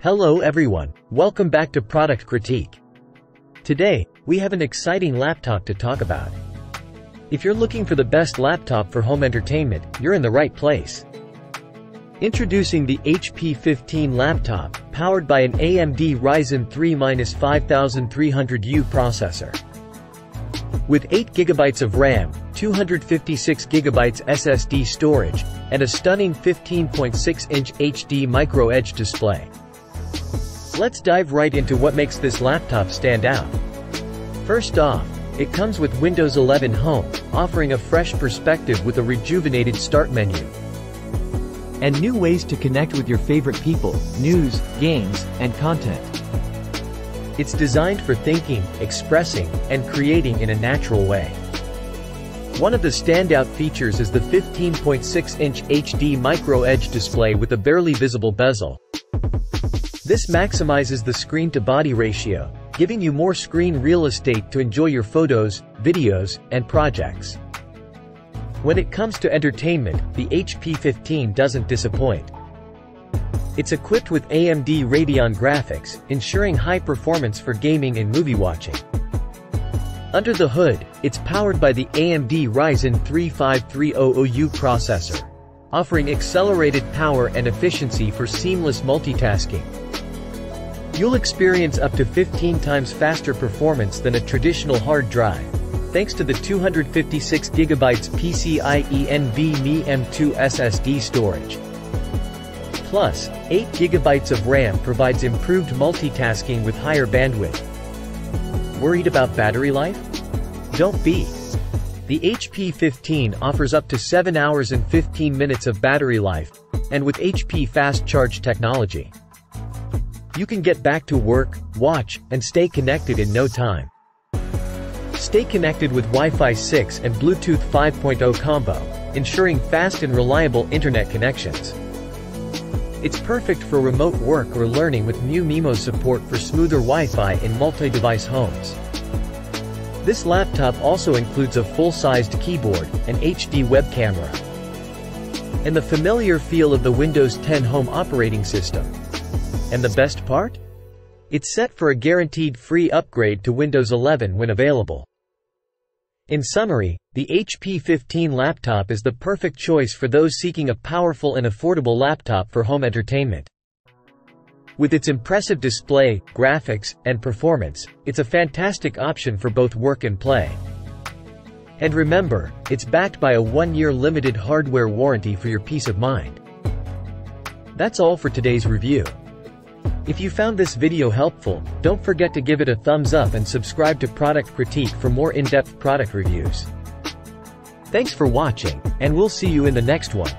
Hello everyone, welcome back to Product Critique. Today, we have an exciting laptop to talk about. If you're looking for the best laptop for home entertainment, you're in the right place. Introducing the HP 15 laptop, powered by an AMD Ryzen 3-5300U processor. With 8GB of RAM, 256GB SSD storage, and a stunning 15.6-inch HD Micro Edge display. Let's dive right into what makes this laptop stand out. First off, it comes with Windows 11 Home, offering a fresh perspective with a rejuvenated start menu. And new ways to connect with your favorite people, news, games, and content. It's designed for thinking, expressing, and creating in a natural way. One of the standout features is the 15.6-inch HD Micro Edge display with a barely visible bezel. This maximizes the screen-to-body ratio, giving you more screen real estate to enjoy your photos, videos, and projects. When it comes to entertainment, the HP 15 doesn't disappoint. It's equipped with AMD Radeon graphics, ensuring high performance for gaming and movie watching. Under the hood, it's powered by the AMD Ryzen 3-5300U processor, offering accelerated power and efficiency for seamless multitasking. You'll experience up to 15 times faster performance than a traditional hard drive, thanks to the 256GB PCIe NVMe M2 SSD storage. Plus, 8GB of RAM provides improved multitasking with higher bandwidth. Worried about battery life? Don't be. The HP 15 offers up to 7 hours and 15 minutes of battery life, and with HP Fast Charge technology, you can get back to work, watch, and stay connected in no time. Stay connected with Wi-Fi 6 and Bluetooth 5.0 combo, ensuring fast and reliable internet connections. It's perfect for remote work or learning with new MIMO support for smoother Wi-Fi in multi-device homes. This laptop also includes a full-sized keyboard, an HD web camera, and the familiar feel of the Windows 10 Home operating system. And the best part? It's set for a guaranteed free upgrade to Windows 11 when available. In summary, the HP 15 laptop is the perfect choice for those seeking a powerful and affordable laptop for home entertainment. With its impressive display, graphics, and performance, it's a fantastic option for both work and play. And remember, it's backed by a 1-year limited hardware warranty for your peace of mind. That's all for today's review. If you found this video helpful, don't forget to give it a thumbs up and subscribe to Product Critique for more in-depth product reviews. Thanks for watching, and we'll see you in the next one.